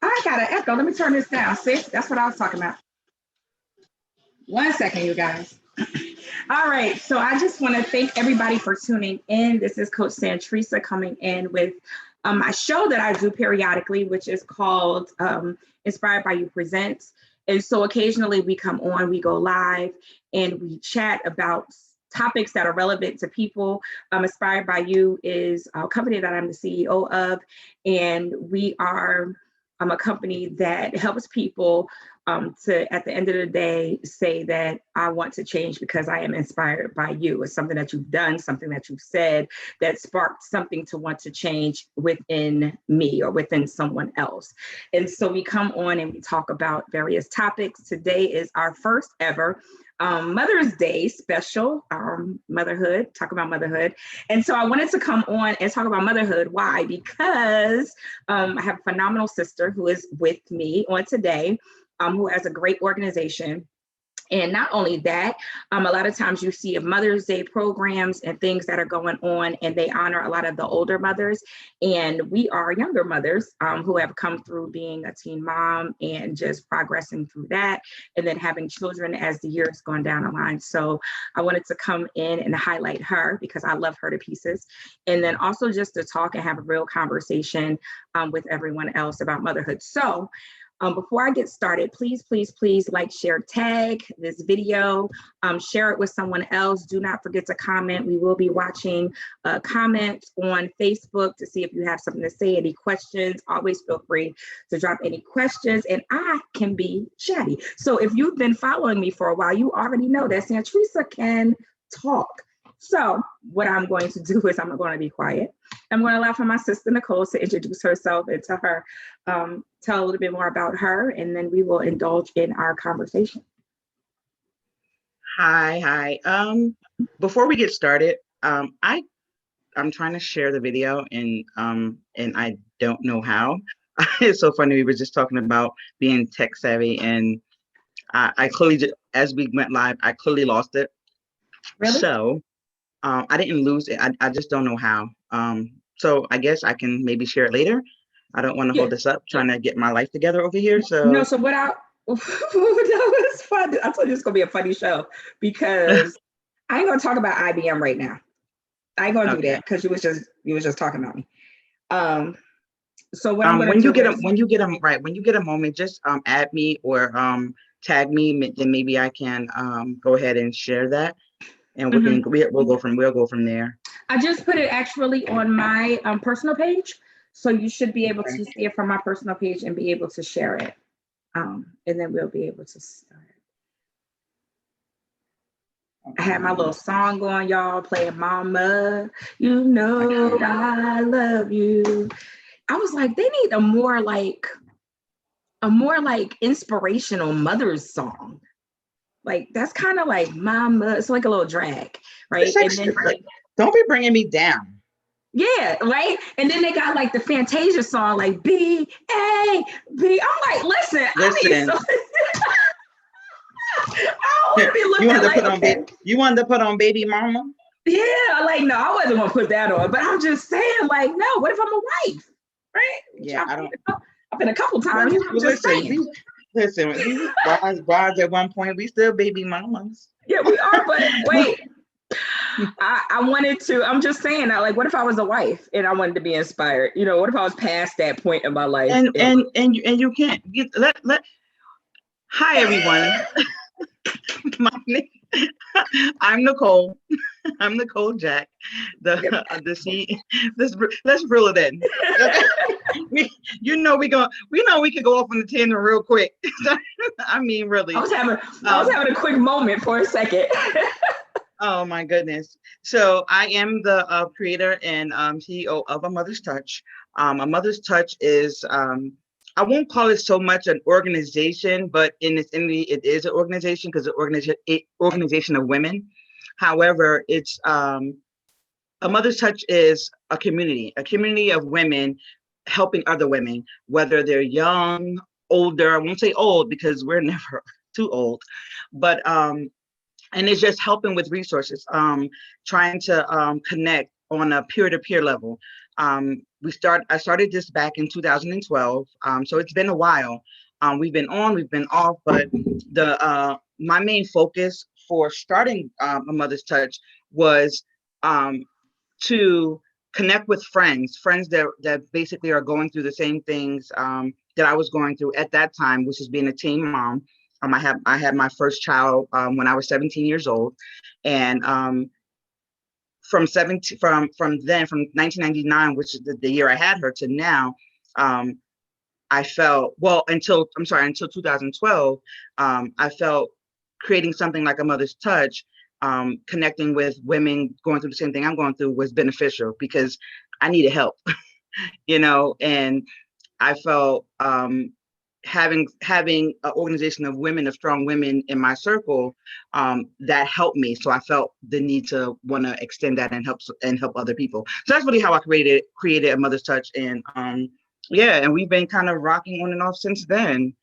I got an echo. Let me turn this down. See, that's what I was talking about. 1 second, you guys. All right. So I just want to thank everybody for tuning in. This is Coach Santrisa coming in with my show that I do periodically, which is called Inspired by You Presents. And so occasionally we come on, we go live, and we chat about topics that are relevant to people. Inspired by You is a company that I'm the CEO of, and we are a company that helps people to, at the end of the day, say that I want to change because I am inspired by you. It's something that you've done, something that you've said that sparked something to want to change within me or within someone else. And so we come on and we talk about various topics. Today is our first ever Mother's Day special, Motherhood, talk about motherhood. And so I wanted to come on and talk about motherhood. Why? Because I have a phenomenal sister who is with me on today, who has a great organization. And not only that, a lot of times you see Mother's Day programs and things that are going on, and they honor a lot of the older mothers. And we are younger mothers who have come through being a teen mom and just progressing through that, and then having children as the years gone down the line. So I wanted to come in and highlight her because I love her to pieces. And then also just to talk and have a real conversation with everyone else about motherhood. So before I get started, please, please, please like, share, tag this video, share it with someone else. Do not forget to comment. We will be watching comments on Facebook to see if you have something to say, any questions. Always feel free to drop any questions, and I can be chatty. So if you've been following me for a while, you already know that Santrisa can talk. So what I'm going to do is I'm going to be quiet. I'm going to allow for my sister Nicole to introduce herself and tell a little bit more about her, and then we will indulge in our conversation. Hi. Before we get started, I'm trying to share the video and I don't know how. It's so funny. We were just talking about being tech savvy, and I clearly, as we went live, I clearly lost it. Really? So I didn't lose it. I just don't know how. So I guess I can maybe share it later. I don't want to hold this up, trying to get my life together over here. So no, so what that was fun. I told you it's gonna be a funny show because I ain't gonna talk about IBM right now. I ain't gonna do that because you was just talking about me. So what I'm gonna when do you get a moment, just add me or tag me, then maybe I can go ahead and share that, and we'll go from there. I just put it actually on my personal page, so you should be able to see it from my personal page and be able to share it, and then we'll be able to start. I had my little song going, y'all, playing Mama, you know I love you. I was like, they need a more like inspirational mother's song. Like that's kind of like Mama. It's like a little drag, right? And then, don't be bringing me down. Yeah, right. And then they got like the Fantasia song, like B-A-B. I'm like, listen. I mean, so I don't want to be looking you wanted to put on Baby Mama? Yeah, like no, I wasn't gonna put that on, but I'm just saying, like, no, what if I'm a wife? Right? Yeah, I don't. I've been a couple times. Listen, brides at one point, we still baby mamas. Yeah, we are, but wait. I'm just saying that, like, what if I was a wife and I wanted to be inspired? You know, what if I was past that point in my life? And you can't let hi everyone. My name, I'm Nicole. I'm Nicole Jack. Let's reel it in. we can go off on the tangent real quick. I mean, really. I was having a quick moment for a second. Oh my goodness. So I am the creator and CEO of A Mother's Touch. A Mother's Touch is, I won't call it so much an organization, but it is an organization because it's an organization of women. However, it's A Mother's Touch is a community of women helping other women, whether they're young, older. I won't say old because we're never too old, but and it's just helping with resources, trying to connect on a peer-to-peer level. I started this back in 2012. So it's been a while. We've been on, we've been off, but my main focus for starting a Mother's Touch was to connect with friends that basically are going through the same things that I was going through at that time, which is being a teen mom. I had my first child when I was 17 years old, and from 1999, which is the year I had her, to now, I felt, until 2012, I felt creating something like a Mother's Touch, connecting with women going through the same thing I'm going through, was beneficial because I needed help, and I felt having an organization of women, of strong women in my circle, that helped me. So I felt the need to want to extend that and help other people. So that's really how I created a Mother's Touch, and and we've been kind of rocking on and off since then.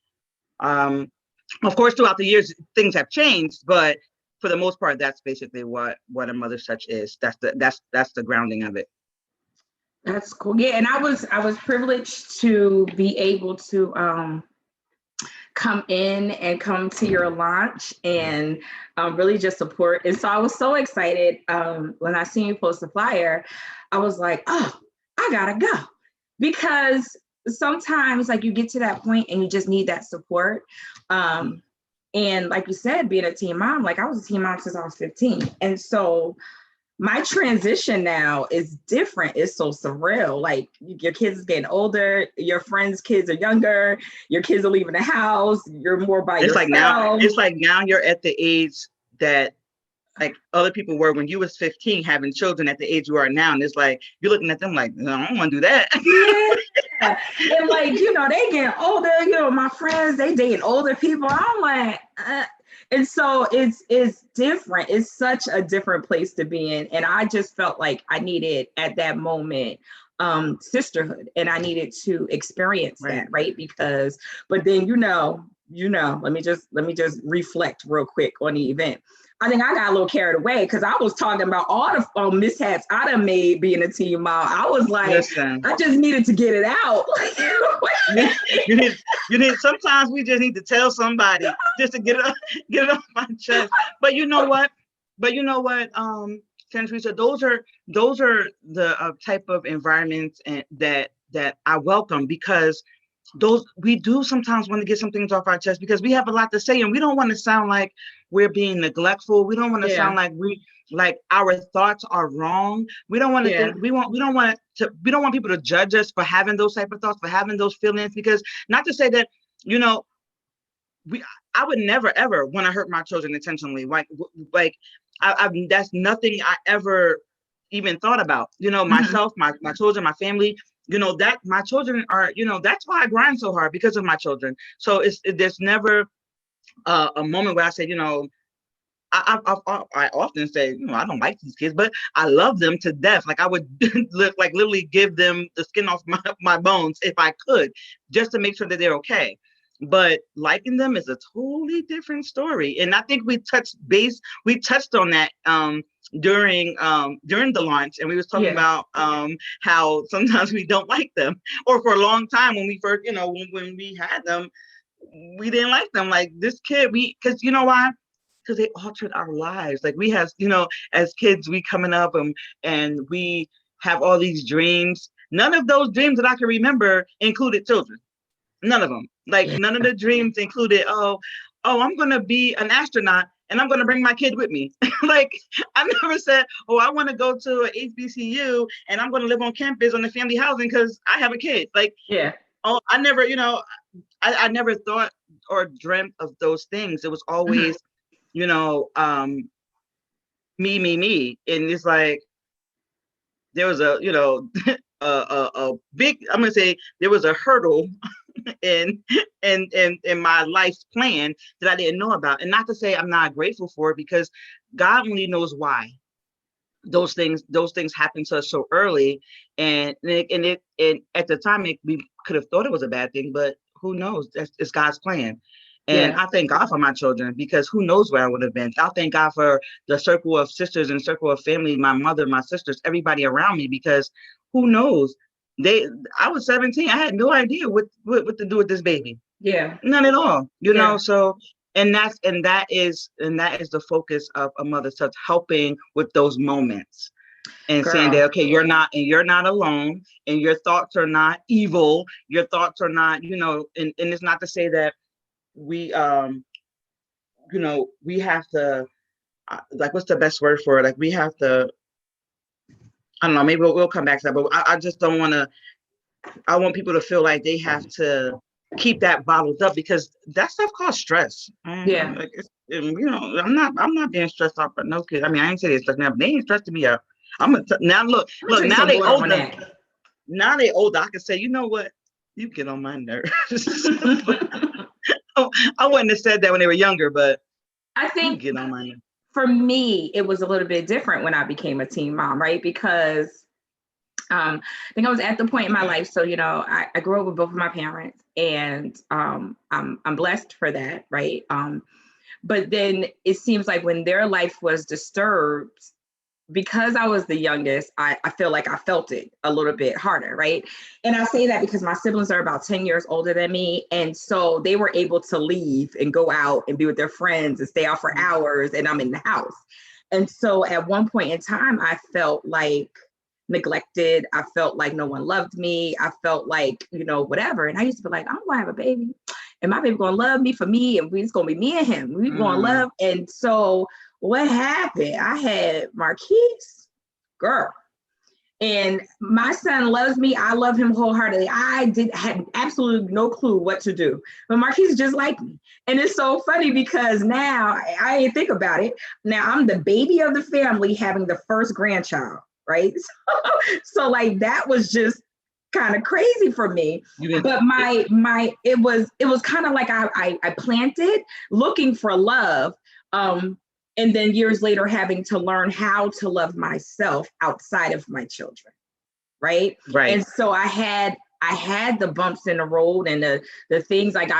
Of course, throughout the years, things have changed, but for the most part, that's basically what a Mother's Touch is. That's the grounding of it. That's cool. Yeah, and I was privileged to be able to come in and come to your launch and really just support. And so I was so excited when I seen you post the flyer. I was like, oh, I gotta go, because sometimes like you get to that point and you just need that support. And like you said, being a teen mom, like I was a teen mom since I was 15, and so my transition now is different. It's so surreal. Like your kids is getting older, your friends' kids are younger, your kids are leaving the house, you're more by yourself. It's like now you're at the age that like other people were when you was 15, having children at the age you are now. And it's like, you're looking at them like, no, I don't want to do that. Yeah. And like, they getting older, my friends, they dating older people. I'm like, and so it's different. It's such a different place to be in. And I just felt like I needed at that moment sisterhood, and I needed to experience that, right? Because, but then let me just reflect real quick on the event. I think I got a little carried away because I was talking about all the mishaps I done made being a teen mom. I was like, listen, I just needed to get it out. you need. Sometimes we just need to tell somebody just to get it off my chest. But you know what? Teresa, those are the type of environments that I welcome, because we do sometimes want to get some things off our chest because we have a lot to say, and we don't want to sound like we're being neglectful. We don't want to sound like our thoughts are wrong. We don't want to think, we don't want people to judge us for having those type of thoughts, for having those feelings, because not to say that, I would never ever want to hurt my children intentionally. That's nothing I ever even thought about, myself, my children, my family. That my children are, that's why I grind so hard, because of my children. So there's never a moment where I say, I often say, I don't like these kids, but I love them to death. Like I would literally give them the skin off my bones if I could, just to make sure that they're okay. But liking them is a totally different story. And I think we touched on that during the launch, and we was talking about how sometimes we don't like them, or for a long time when we first, when we had them, we didn't like them. Like this kid, because you know why? Because they altered our lives. Like we have, as kids, we coming up and we have all these dreams. None of those dreams that I can remember included children. None of them. Like none of the dreams included, I'm going to be an astronaut and I'm going to bring my kid with me. Like I never said, I want to go to a HBCU and I'm going to live on campus on the family housing because I have a kid. Like, I never, I never thought or dreamt of those things. It was always, me. And it's like, there was a big, I'm going to say there was a hurdle in my life's plan that I didn't know about. And not to say I'm not grateful for it, because God only knows why those things happen to us so early. And at the time we could have thought it was a bad thing, but who knows? It's God's plan. And I thank God for my children, because who knows where I would have been. I thank God for the circle of sisters and circle of family, my mother, my sisters, everybody around me, because who knows? I was 17. I had no idea what to do with this baby. Yeah. None at all. You Yeah. know, so that is the focus of a mother's touch, helping with those moments and saying Girl. that, okay, you're not alone, and your thoughts are not evil. Your thoughts are not, and it's not to say that we we have to, like, what's the best word for it? Like, we have to, I don't know, maybe we'll come back to that, but I just don't want to, I want people to feel like they have to keep that bottled up, because that stuff causes stress. Yeah. Like, I'm not being stressed out by no kid. I mean, I ain't saying it's now, but they ain't stressing me out. Now look, Drink now some they water on older. that. Now they older. I can say, you know what? You get on my nerves. I wouldn't have said that when they were younger, but I you think get on my nerves. for me, it was a little bit different when I became a teen mom, right? Because I think I was at the point in my life. So, I grew up with both of my parents, and I'm blessed for that, right? But then it seems like when their life was disturbed, because I was the youngest, I feel like I felt it a little bit harder, right? And I say that because my siblings are about 10 years older than me. And so they were able to leave and go out and be with their friends and stay out for hours, and I'm in the house. And so at one point in time, I felt like neglected. I felt like no one loved me. I felt like, whatever. And I used to be like, I'm gonna have a baby, and my baby gonna love me for me, and it's gonna be me and him. We gonna love. And so what happened? I had Marquise, girl, and my son loves me. I love him wholeheartedly. I had absolutely no clue what to do, but Marquise is just like me. And it's so funny because now I didn't think about it. Now I'm the baby of the family, having the first grandchild, right? So like that was just kind of crazy for me. But it was kind of like I planted looking for love. And then years later, having to learn how to love myself outside of my children, right? Right. And so I had the bumps in the road, and the things like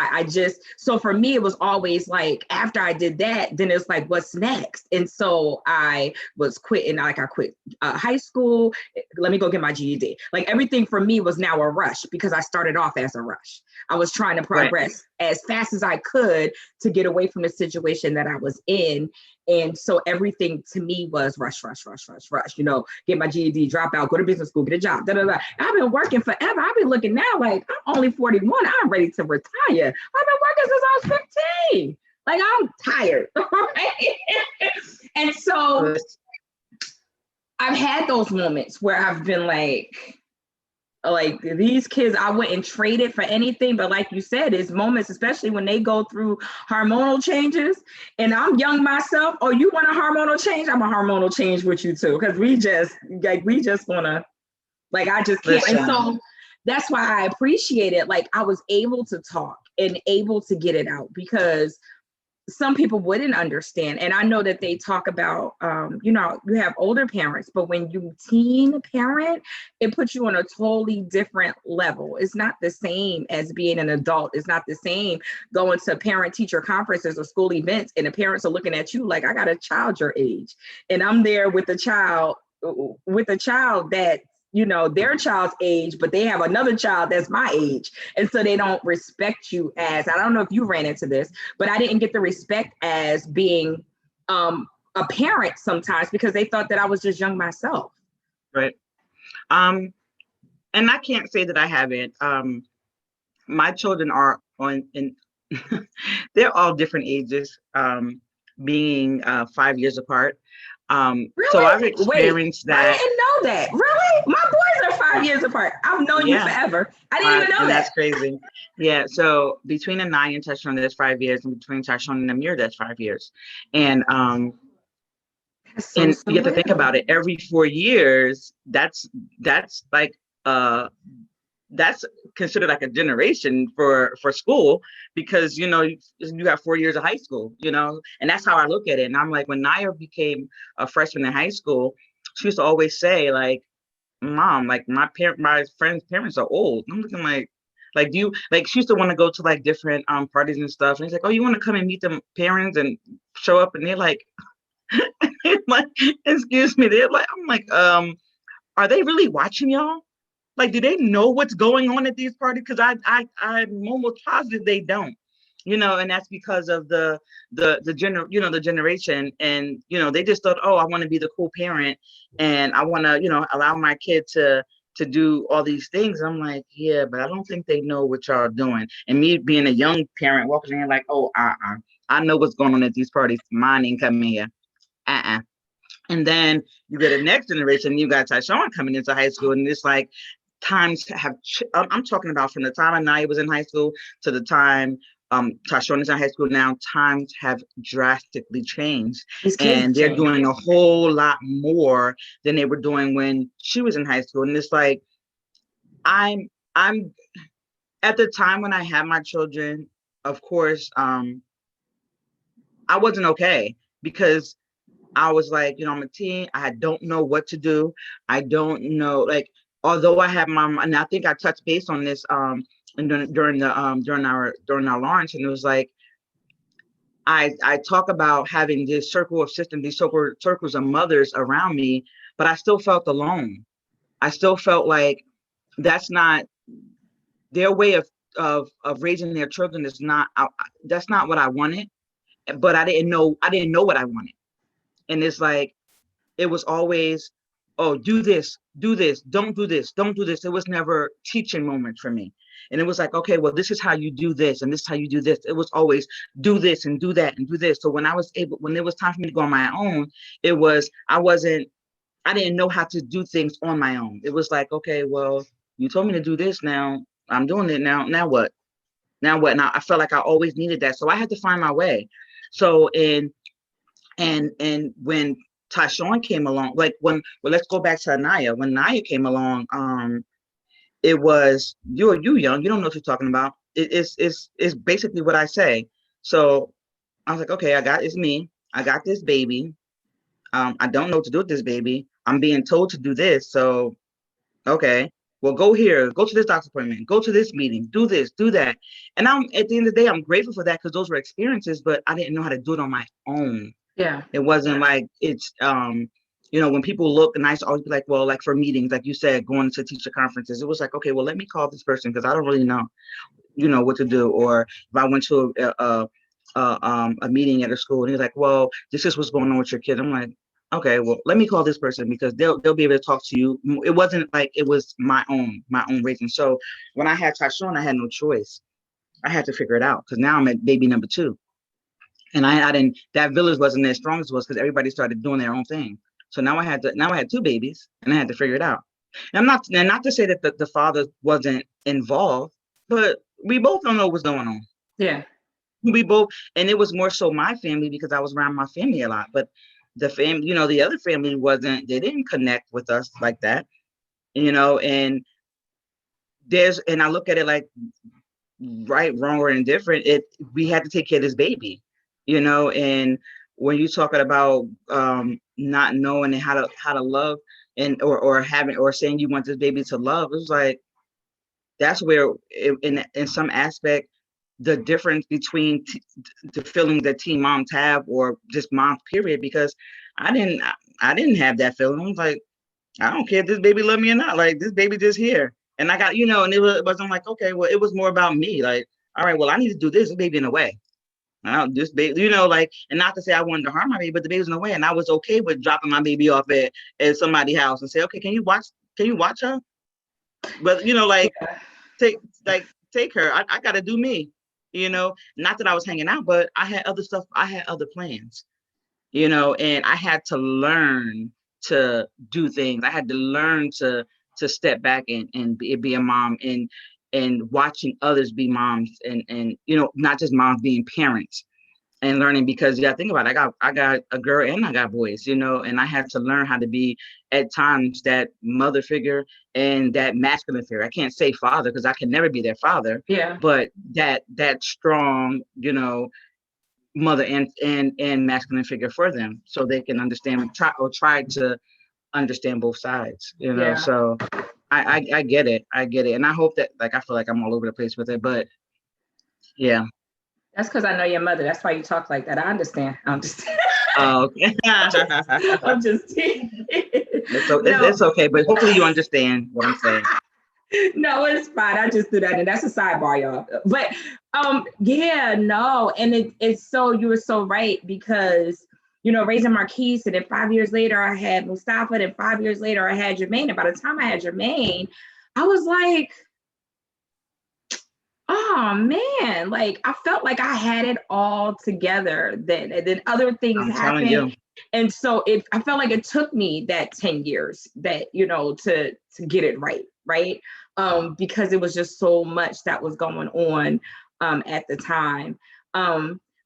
so for me, it was always like, after I did that, then it's like, what's next? And so I was quitting, like I quit high school. Let me go get my GED. Like everything for me was now a rush, because I started off as a rush. I was trying to progress as fast as I could to get away from the situation that I was in. And so everything to me was rush, get my GED, drop out, go to business school, get a job, I've been working forever. I've been looking now like I'm only 41. I'm ready to retire. I've been working since I was 15. Like, I'm tired. And so I've had those moments where I've been like these kids, I wouldn't trade it for anything. But like you said, it's moments, especially when they go through hormonal changes, and I'm young myself. Oh, you want a hormonal change? I'm a hormonal change with you too. Because we just want to, like, I just can't. Listen. And so that's why I appreciate it. Like, I was able to talk and able to get it out, because some people wouldn't understand. And I know that they talk about, you have older parents, but when you teen parent, it puts you on a totally different level. It's not the same as being an adult. It's not the same going to parent teacher conferences or school events, and the parents are looking at you like, I got a child your age. And I'm there with a child that, their child's age, but they have another child that's my age. And so they don't respect you as, I don't know if you ran into this, but I didn't get the respect as being a parent sometimes, because they thought that I was just young myself. Right. And I can't say that I haven't. My children are they're all different ages, being 5 years apart. Really? So I've experienced that. I didn't know that. Really? My boys are 5 years apart. I've known you forever. I didn't even know that. That's crazy. Yeah. So between Anaya and Tashon, there's 5 years, and between Tashon and Amir, that's 5 years. And you have to think about it. Every 4 years, that's like that's considered like a generation for school, because you have 4 years of high school, and that's how I look at it. And I'm like, when Naya became a freshman in high school, she used to always say, like, Mom, like, my friends' parents are old. I'm looking like do you, like, she used to want to go to like different parties and stuff, and he's like, oh, you want to come and meet the parents and show up? And they're like, like, excuse me, they're like, I'm like, are they really watching y'all? Like, do they know what's going on at these parties? Because I'm almost positive they don't, and that's because of the generation, and they just thought, oh, I want to be the cool parent, and I want to allow my kid to do all these things. I'm like, yeah, but I don't think they know what y'all are doing. And me being a young parent walking in like, oh, I know what's going on at these parties. Mine ain't coming here. And then you get a next generation. You got Tyshawn coming into high school, and it's like times I'm talking about from the time Anaya was in high school to the time Tyshawn is in high school now. Times have drastically changed, and they're doing a whole lot more than they were doing when she was in high school. And it's like I'm at the time when I had my children, of course, I wasn't okay because I was like, I'm a teen. I don't know what to do. I don't know, like, although I have and I think I touched base on this and during our launch, and it was like I talk about having this circle of systems, these circles of mothers around me, but I still felt alone. I still felt like that's not their way of raising their children. Is not that's not what I wanted, but I didn't know what I wanted. And it's like, it was always, oh, do this, don't do this, don't do this. It was never teaching moments for me. And it was like, okay, well, this is how you do this, and this is how you do this. It was always do this and do that and do this. So when it was time for me to go on my own, I didn't know how to do things on my own. It was like, okay, well, you told me to do this, now I'm doing it now. Now what? Now what? Now I felt like I always needed that. So I had to find my way. So and when Tyshawn came along, let's go back to Anaya. When Anaya came along, it was you young, you don't know what you're talking about. It's basically what I say. So I was like, okay, it's me. I got this baby. I don't know what to do with this baby. I'm being told to do this. So okay, well, go here, go to this doctor's appointment, go to this meeting, do this, do that. And I'm at the end of the day, I'm grateful for that because those were experiences, but I didn't know how to do it on my own. Yeah. It wasn't like it's when people look, and I used to always be like, well, like for meetings, like you said, going to teacher conferences, it was like, okay, well, let me call this person because I don't really know, what to do. Or if I went to a meeting at a school and he's like, well, this is what's going on with your kid. I'm like, okay, well, let me call this person because they'll be able to talk to you. It wasn't like it was my own raising. So when I had Tyshawn, I had no choice. I had to figure it out because now I'm at baby number 2. And I didn't, that village wasn't as strong as it was because everybody started doing their own thing. So now I had 2 babies and I had to figure it out. And I'm not to say that the father wasn't involved, but we both don't know what's going on. Yeah. We both, and it was more so my family because I was around my family a lot, but the family, the other family they didn't connect with us like that, and I look at it like right, wrong, or indifferent. We had to take care of this baby. And when you're talking about not knowing how to love and or having or saying you want this baby to love, it was like that's where in some aspect the difference between the feelings that teen moms have or just moms period, because I didn't have that feeling. I was like, I don't care if this baby love me or not, like this baby just here. And I got and it wasn't like, okay, well, it was more about me, like, all right, well, I need to do this baby in a way. This baby, like, and not to say I wanted to harm my baby, but the baby's in the way, and I was okay with dropping my baby off at somebody's house and say, okay, can you watch her? But take her. I gotta do me. Not that I was hanging out, but I had other stuff. I had other plans. And I had to learn to do things. I had to learn to step back and be a mom and watching others be moms and not just moms, being parents and learning, because think about it, I got a girl and I got boys, and I had to learn how to be at times that mother figure and that masculine figure. I can't say father because I can never be their father. Yeah. But that strong, mother and masculine figure for them so they can understand and try to understand both sides, Yeah. So I get it. And I hope that, like, I feel like I'm all over the place with it, but yeah. That's because I know your mother. That's why you talk like that. I understand. Oh, okay. I'm just kidding. It's okay, but hopefully you understand what I'm saying. No, it's fine. I just do that, and that's a sidebar, y'all. But yeah, no, and it's so you were so right because raising Marquise, and then 5 years later I had Mustafa, and 5 years later I had Jermaine, and by the time I had Jermaine, I was like, oh man, like I felt like I had it all together then, and then other things I'm telling you. happened. And so I felt like it took me that 10 years that, to get it right. Because it was just so much that was going on at the time.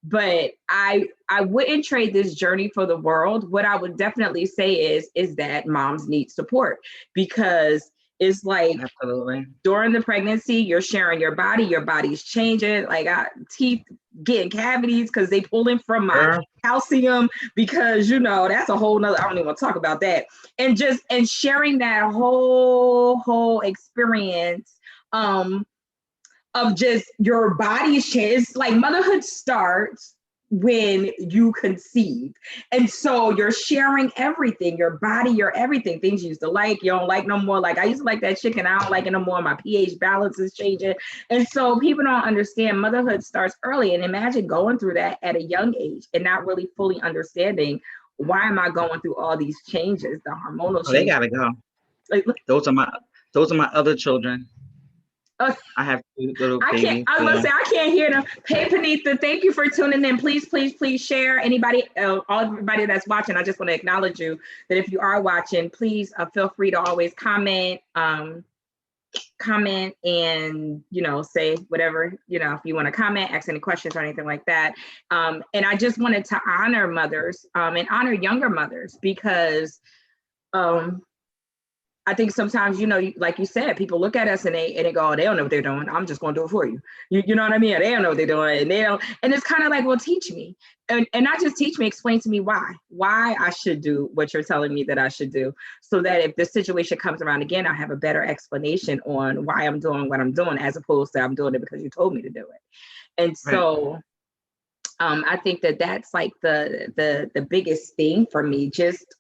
But I wouldn't trade this journey for the world. What I would definitely say is that moms need support, because it's like Absolutely. during the pregnancy, you're sharing your body's changing. Like teeth getting cavities because they pulling from my calcium, because that's a whole nother, I don't even want to talk about that. And sharing that whole experience of just your body's change. It's like motherhood starts when you conceive. And so you're sharing everything, your body, your everything, things you used to like, you don't like no more. Like I used to like that chicken, I don't like it no more. My pH balance is changing. And so people don't understand motherhood starts early. And imagine going through that at a young age and not really fully understanding, why am I going through all these changes, the hormonal changes. They gotta go. Like, those are my other children. I have two little babies. I was gonna say I can't hear them. Hey, Panitha, thank you for tuning in. Please share. Anybody, everybody that's watching, I just want to acknowledge you that if you are watching, please feel free to always comment and say whatever, if you want to comment, ask any questions or anything like that. And I just wanted to honor mothers and honor younger mothers, because I think sometimes, like you said, people look at us and they go, oh, they don't know what they're doing. I'm just going to do it for you. You know what I mean? They don't know what they're doing, and they don't. And it's kind of like, well, teach me, and not just teach me, explain to me why I should do what you're telling me that I should do, so that if this situation comes around again, I have a better explanation on why I'm doing what I'm doing, as opposed to I'm doing it because you told me to do it. And so, I think that's like the biggest thing for me, just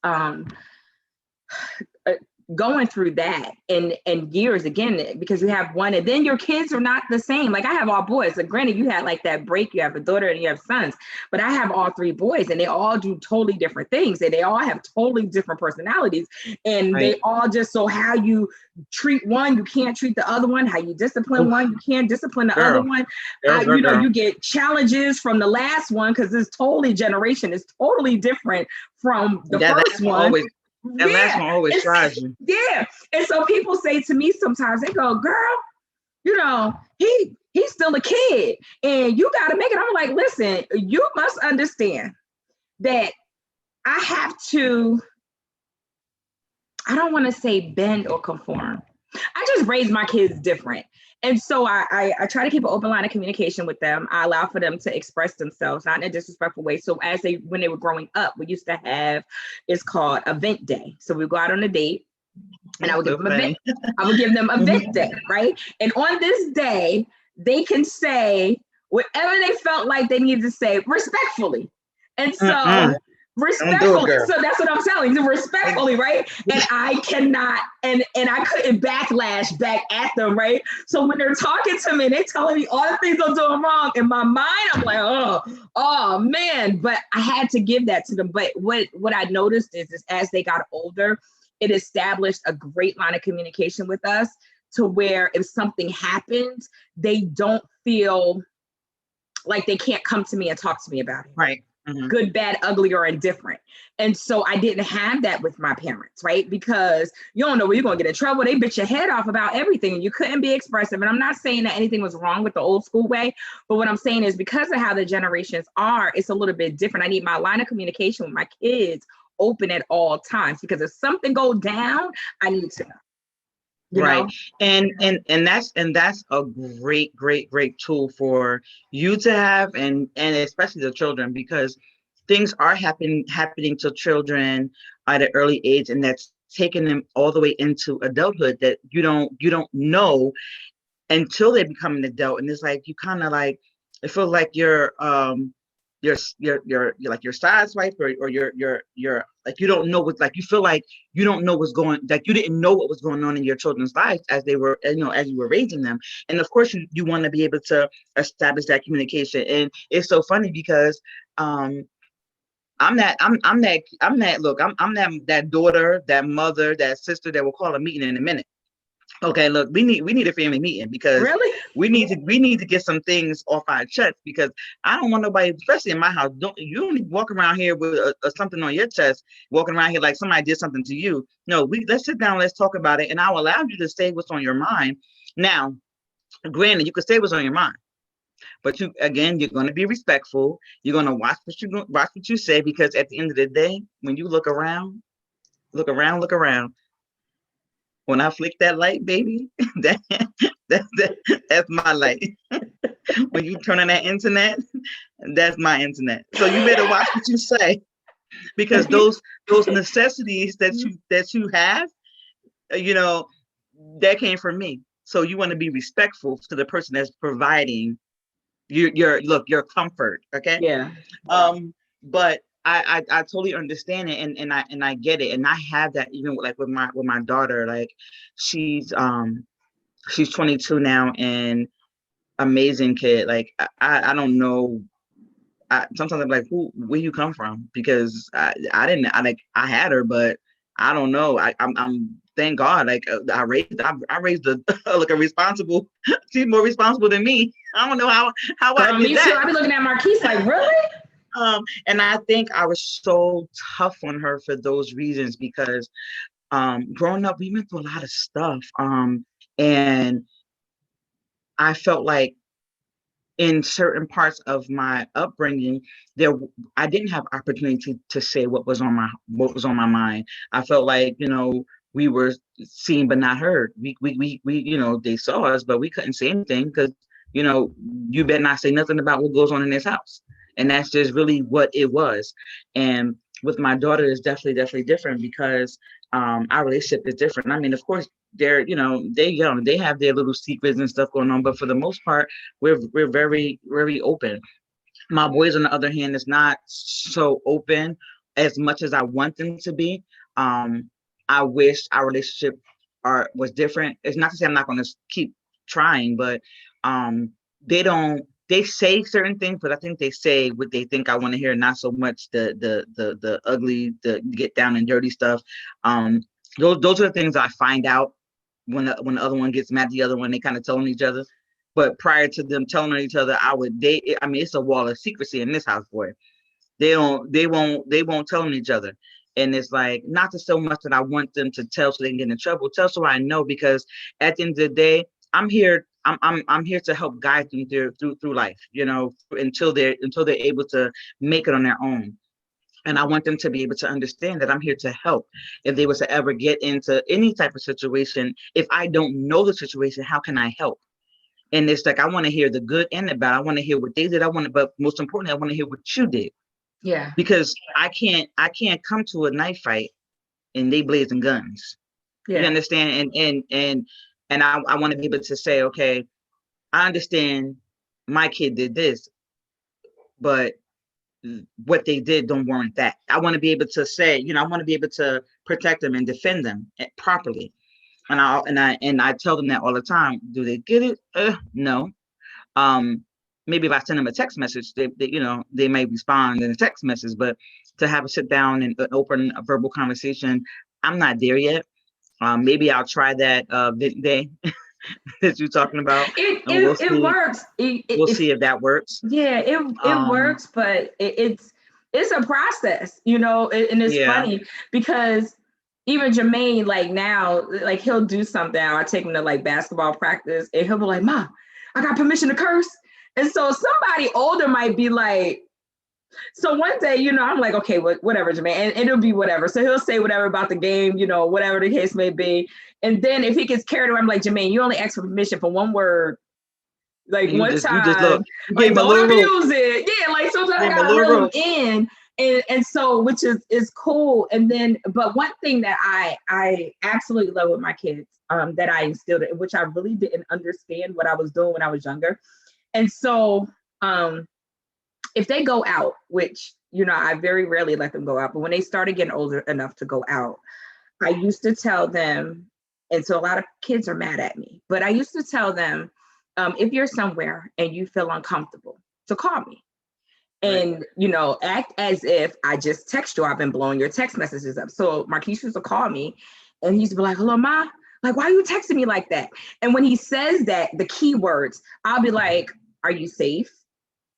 going through that and years again, because you have one and then your kids are not the same. Like I have all boys. So granted, you had like that break, you have a daughter and you have sons, but I have all three boys and they all do totally different things, and they all have totally different personalities, and they all just, so how you treat one, you can't treat the other one. How you discipline one, you can't discipline the other one. You get challenges from the last one because this totally generation is totally different from the first one. That last one always tries you. Yeah. And so people say to me sometimes, they go, girl, he's still a kid and you got to make it. I'm like, listen, you must understand that I have to, I don't want to say bend or conform. I just raise my kids different. And so I try to keep an open line of communication with them. I allow for them to express themselves, not in a disrespectful way. So when they were growing up, we used to have, it's called event day. So we go out on a date and I would give them event day, right? And on this day, they can say whatever they felt like they needed to say respectfully. And so respectfully. So that's what I'm telling you, respectfully, right? And I cannot, and I couldn't backlash back at them, right? So when they're talking to me, they're telling me all the things I'm doing wrong. In my mind, I'm like, oh man, but I had to give that to them. But what I noticed is as they got older, it established a great line of communication with us, to where if something happens, they don't feel like they can't come to me and talk to me about it. Right. Mm-hmm. Good, bad, ugly, or indifferent. And so I didn't have that with my parents, right? Because you don't know where you're going to get in trouble. They bit your head off about everything and you couldn't be expressive. And I'm not saying that anything was wrong with the old school way, but what I'm saying is because of how the generations are, it's a little bit different. I need my line of communication with my kids open at all times, because if something goes down, I need to know. Right. And that's a great tool for you to have, and especially the children, because things are happening to children at an early age, and that's taking them all the way into adulthood that you don't know until they become an adult. And it's like you kind of like, it feels like you're you're like your sideswipe or you're like you don't know what, like you feel like you don't know what's going, like you didn't know what was going on in your children's lives as they were, as you were raising them. And of course you want to be able to establish that communication. And it's so funny because I'm that daughter, that mother, that sister that will call a meeting in a minute. Okay, look, we need a family meeting because Really? we need to get some things off our chest, because I don't want nobody, especially in my house. You don't walk around here with something on your chest, walking around here like somebody did something to you. No, let's sit down, let's talk about it, and I'll allow you to say what's on your mind. Now, granted, you can say what's on your mind, but you're going to be respectful. You're going to watch what you say, because at the end of the day, when you look around, look around, look around. When I flick that light, baby, that's my light. When you turn on that internet, that's my internet. So you better watch what you say, because those necessities that you have, you know, that came from me. So you want to be respectful to the person that's providing your comfort. Okay. Yeah. But I totally understand it, and I get it, and I have that even with my daughter. Like she's 22 now, and amazing kid. Like I don't know. Sometimes I'm like, where you come from? Because I had her, but I don't know. I'm thank God. Like I raised a like a responsible. She's more responsible than me. I don't know how I did Me that. too. I be looking at Marquise like, really? And I think I was so tough on her for those reasons, because growing up we went through a lot of stuff. And I felt like in certain parts of my upbringing, I didn't have opportunity to say what was on my mind. I felt like, we were seen but not heard. We they saw us, but we couldn't say anything, because you better not say nothing about what goes on in this house. And that's just really what it was. And with my daughter, it's definitely different, because our relationship is different. I mean, of course, they're young, they have their little secrets and stuff going on, but for the most part, we're very, very open. My boys, on the other hand, is not so open as much as I want them to be. I wish our relationship was different. It's not to say I'm not going to keep trying, but they say certain things, but I think they say what they think I want to hear, not so much the ugly, the get down and dirty stuff. Those are the things I find out when the other one gets mad at the other one. They kind of telling each other. But prior to them telling each other, it's a wall of secrecy in this house, boy. They won't tell each other. And it's like, not so much that I want them to tell so they can get in trouble. Tell so I know, because at the end of the day, I'm here to help guide them through life, until they're able to make it on their own. And I want them to be able to understand that I'm here to help. If they was to ever get into any type of situation, if I don't know the situation, how can I help? And it's like, I want to hear the good and the bad. I want to hear what they did. But most importantly, I want to hear what you did. Yeah. Because I can't come to a knife fight and they blazing guns. Yeah. You understand? And I want to be able to say, okay, I understand my kid did this, but what they did don't warrant that. I want to be able to say, I want to be able to protect them and defend them properly. And I tell them that all the time. Do they get it? No. Maybe if I send them a text message, they may respond in a text message, but to have a sit down and open a verbal conversation, I'm not there yet. Maybe I'll try that day that you're talking about. It works. We'll see if that works. Yeah, it works, but it's a process, and it's funny because even Jermaine, like now, like he'll do something. I take him to like basketball practice, and he'll be like, "Mom, I got permission to curse." And so somebody older might be like, so one day, I'm like, okay, whatever, Jermaine, and it'll be whatever. So he'll say whatever about the game, whatever the case may be. And then if he gets carried away, I'm like, Jermaine, you only asked for permission for one word. Like one time, you just look, like don't abuse it. Yeah, like sometimes I gotta reel them in. And so, which is cool. And then, but one thing that I absolutely love with my kids, that I instilled, which I really didn't understand what I was doing when I was younger. And so, if they go out, which, you know, I very rarely let them go out, but when they started getting older enough to go out, I used to tell them, and so a lot of kids are mad at me, but I used to tell them, if you're somewhere and you feel uncomfortable, to call me. And, you know, act as if I just text you. I've been blowing your text messages up. So Marquise used to call me and he used to be like, hello, Ma. Like, why are you texting me like that? And when he says that, the keywords, I'll be like, are you safe?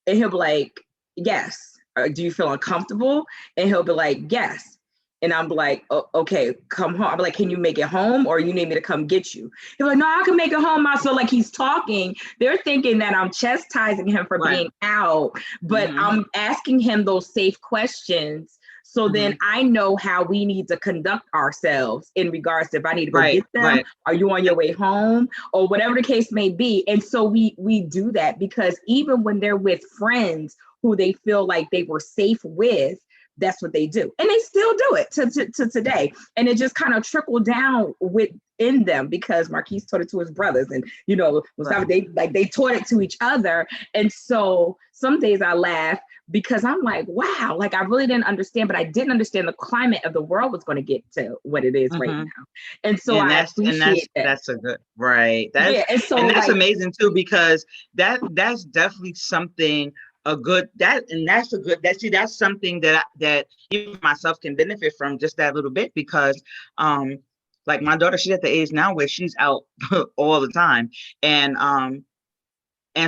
And he'll be like, yes. Do you feel uncomfortable? And he'll be like, yes. And I'm like, oh, okay, come home. I'm like, can you make it home or you need me to come get you? He's like, no, I can make it home. So like he's talking, they're thinking that I'm chastising him for being out, but I'm asking him those safe questions. So then I know how we need to conduct ourselves in regards to if I need to go get them, are you on your way home, or whatever the case may be. And so we do that because even when they're with friends who they feel like they were safe with, that's what they do. And they still do it to today. And it just kind of trickled down within them because Marquise taught it to his brothers. And, you know, they taught it to each other. And so some days I laugh because I'm like, wow, like I really didn't understand, but I didn't understand the climate of the world was going to get to what it is right now. And so I appreciate that. That's a good, right. And that's amazing too, because that's definitely something that's something that even myself can benefit from, just that little bit, because like my daughter, she's at the age now where she's out all the time, and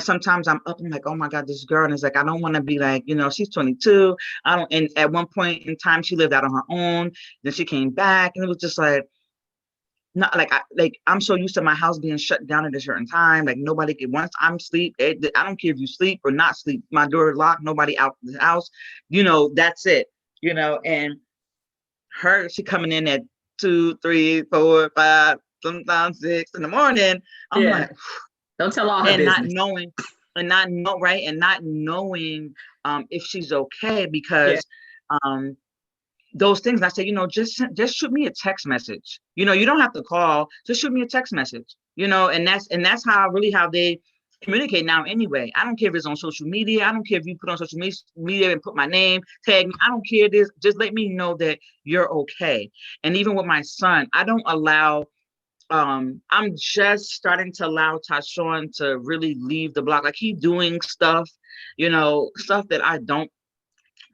sometimes I'm up and like, oh my God, this girl, and it's like I don't want to be like, you know, she's 22. And at one point in time she lived out on her own, then she came back, and it was just like, not like I'm so used to my house being shut down at a certain time. Like nobody can, once I'm asleep, I don't care if you sleep or not sleep, my door is locked, nobody out the house, you know, that's it, you know. And she coming in at 2, 3, 4, 5, sometimes 6 in the morning. I'm like, don't tell all her business. Not knowing if she's okay, because those things. I say, you know, just shoot me a text message. You know, you don't have to call. Just shoot me a text message. You know, and that's how they communicate now. Anyway, I don't care if it's on social media. I don't care if you put on social media and put my name, tag me. I don't care. Just let me know that you're okay. And even with my son, I don't allow. I'm just starting to allow Tashawn to really leave the block. Like he's doing stuff, you know, stuff that I don't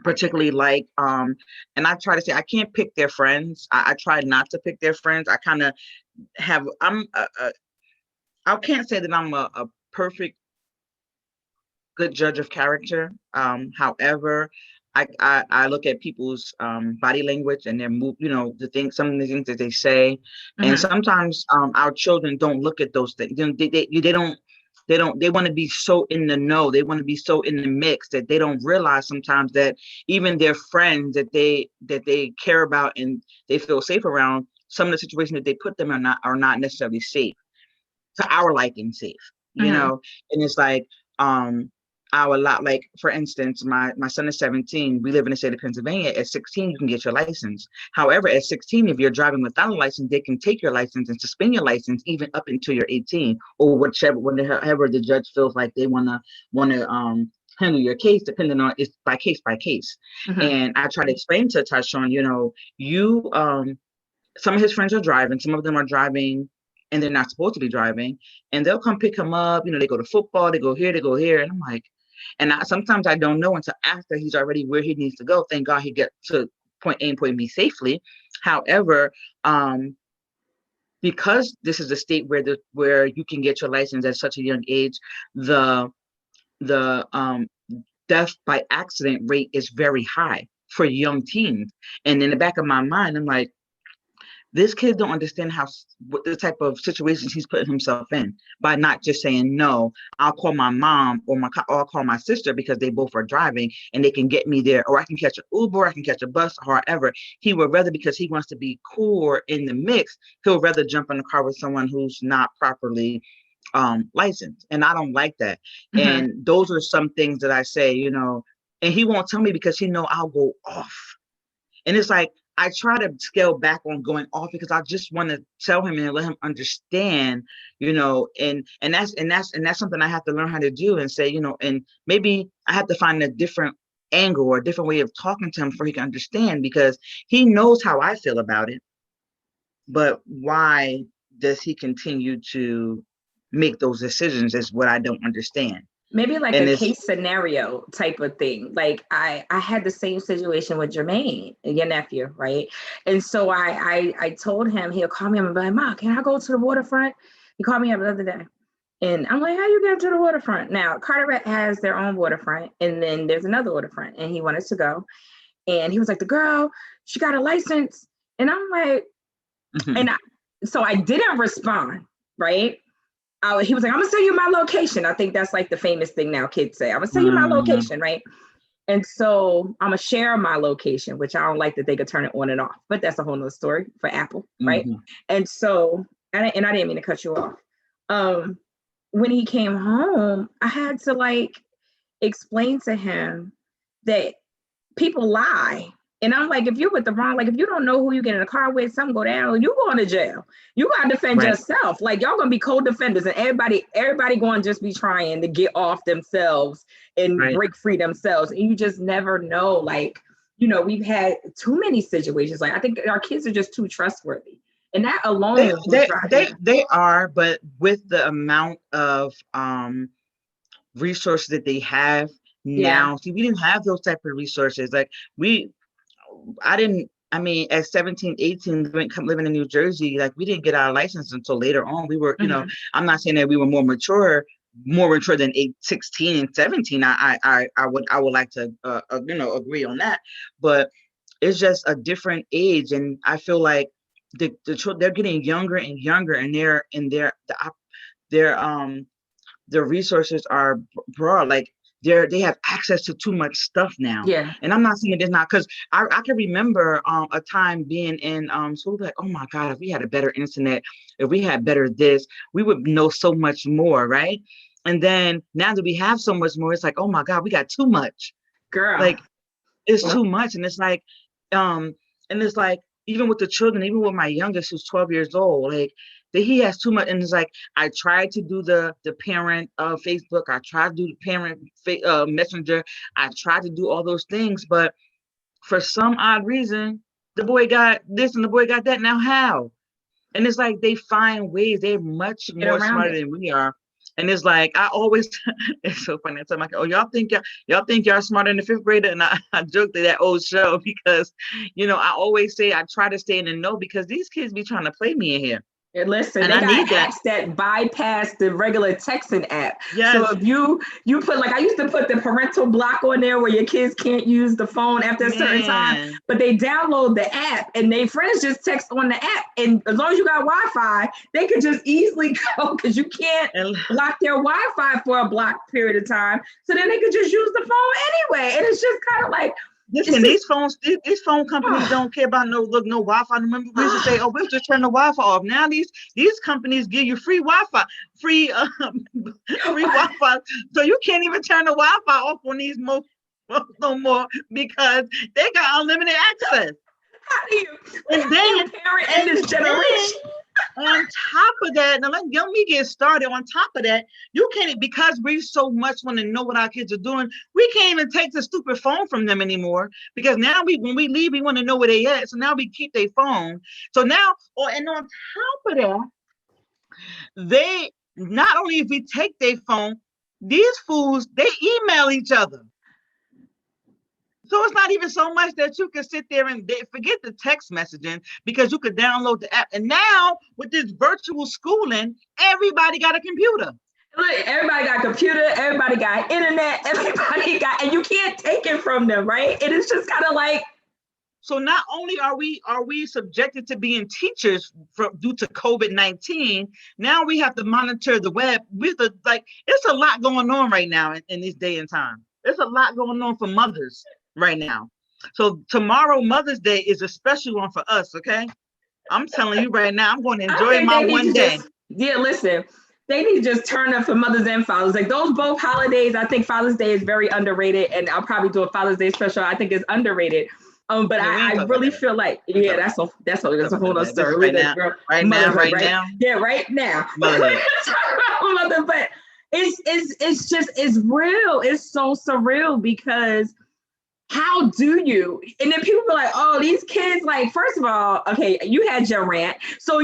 particularly like, and I try to say I can't pick their friends. I try not to pick their friends. I kind of have, I can't say that I'm a perfect good judge of character. However, I look at people's body language and their move, you know, some of the things that they say, and sometimes our children don't look at those things. You know, they want to be so in the know. They want to be so in the mix that they don't realize sometimes that even their friends that they care about and they feel safe around, some of the situations that they put them in are not necessarily safe to our liking safe, you know. And it's like our lot, like for instance, my son is 17. We live in the state of Pennsylvania. At 16, you can get your license. However, at 16, if you're driving without a license, they can take your license and suspend your license even up until you're 18, or whenever the judge feels like they want to handle your case, depending on, it's by case. And I try to explain to Tyshawn, you know, some of his friends are driving, some of them are driving and they're not supposed to be driving, and they'll come pick him up. You know, they go to football, they go here, and I'm like, and sometimes I don't know until after he's already where he needs to go. Thank God he gets to point A and point B safely. However, because this is a state where you can get your license at such a young age, the death by accident rate is very high for young teens. And in the back of my mind, I'm like, this kid don't understand what the type of situations he's putting himself in by not just saying, no, I'll call my mom or I'll call my sister because they both are driving and they can get me there, or I can catch an Uber, I can catch a bus, or however. He would rather, because he wants to be cool or in the mix, he'll rather jump in the car with someone who's not properly licensed. And I don't like that. And those are some things that I say, you know, and he won't tell me because he know I'll go off. And it's like, I try to scale back on going off because I just want to tell him and let him understand, and that's something I have to learn how to do and say, and maybe I have to find a different angle or a different way of talking to him for he can understand, because he knows how I feel about it. But why does he continue to make those decisions is what I don't understand. Maybe like And a it's case scenario type of thing. Like I had the same situation with Jermaine, your nephew, right? And so I told him, he'll call me up and be like, Mom, can I go to the waterfront? He called me up the other day. And I'm like, how you get to the waterfront? Now, Carteret has their own waterfront, and then there's another waterfront, and he wanted to go. And he was like, the girl, she got a license. And I'm like, so I didn't respond, right? He was like, I'm gonna send you my location. I think that's like the famous thing now kids say. I'm gonna send you my location, right? And so I'm gonna share my location, which I don't like that they could turn it on and off, but that's a whole nother story for Apple, right? And so, and I didn't mean to cut you off. When he came home, I had to like explain to him that people lie. And I'm like, if you're with the wrong, like if you don't know who you get in a car with, something go down, you going to jail. You gotta defend yourself. Like y'all gonna be co-defenders, and everybody going to just be trying to get off themselves and break free themselves. And you just never know. Like, we've had too many situations. Like I think our kids are just too trustworthy. And that alone they are, but with the amount of resources that they have now, see, we didn't have those type of resources. Like at 17, 18, living in New Jersey, like we didn't get our license until later on. We were, I'm not saying that we were more mature than 16 and 17. I would like to, agree on that, but it's just a different age. And I feel like they're getting younger and younger, and their resources are broad. Like they have access to too much stuff now. Yeah. And I'm not saying it is not, because I can remember a time being in school, like, oh my God, if we had a better internet, if we had better this, we would know so much more, right? And then now that we have so much more, it's like, oh my God, we got too much. Girl. Like it's too much. And it's like, even with the children, even with my youngest, who's 12 years old, like he has too much. And it's like, I tried to do the parent Facebook. I tried to do the parent messenger. I tried to do all those things, but for some odd reason, the boy got this and the boy got that. Now how? And it's like, they find ways. They're much more smarter than we are. And it's like, I always, it's so funny. I'm like, oh, y'all think y'all smarter than the fifth grader? And I joked at that old show because, I always say I try to stay in the know, because these kids be trying to play me in here. And listen, and they got apps that bypass the regular texting app. Yes. So if you put, like I used to put the parental block on there where your kids can't use the phone after a certain time, but they download the app and their friends just text on the app. And as long as you got Wi-Fi, they could just easily go, because you can't block their Wi-Fi for a blocked period of time. So then they could just use the phone anyway. And it's just kind of like, listen, these phone companies don't care about no Wi-Fi. Remember, we used to say, "Oh, we'll just turn the Wi-Fi off." Now these companies give you free Wi-Fi, free Wi-Fi, so you can't even turn the Wi-Fi off on these no more, because they got unlimited access. How do you? And then parent in this generation. On top of that, now let me get started. On top of that, you can't, because we so much want to know what our kids are doing, we can't even take the stupid phone from them anymore, because now when we leave, we want to know where they at. So now we keep their phone. So now, and on top of that, they not only if we take their phone, these fools, they email each other. So it's not even so much that you can sit there and forget the text messaging, because you could download the app. And now with this virtual schooling, everybody got a computer. Look, everybody got a computer, everybody got internet, everybody got, and you can't take it from them, right? And it's just kind of like. So not only are we subjected to being teachers due to COVID-19, now we have to monitor the web. It's a lot going on right now in this day and time. There's a lot going on for mothers right now. So tomorrow, Mother's Day, is a special one for us, okay? I'm telling you right now, I'm going to enjoy my one day. Listen, they need to just turn up for Mother's and Father's. Like those both holidays, I think Father's Day is very underrated, and I'll probably do a Father's Day special. I think it's underrated. But Yeah, we I ain't talking about really that. feel like, We ain't yeah, talking that's a about whole other that. This is story. We right good, now, girl. right now, Motherhood, right right? now. Yeah, right now. Motherhood. Mother, but it's just it's real. It's so surreal because how do you? And then people be like, oh, these kids, like, first of all, okay, you had your rant. So,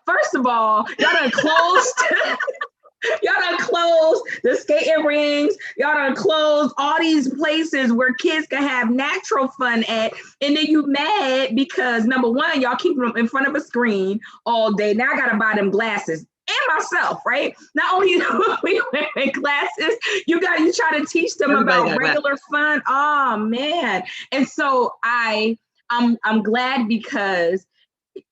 first of all, y'all done closed, y'all done closed the skating rings. Y'all done closed all these places where kids can have natural fun at. And then you mad because number one, y'all keep them in front of a screen all day. Now I got to buy them glasses. And myself, right? Not only we wearing glasses, you try to teach them Everybody about got glasses. regular fun. Oh man. And so I'm glad because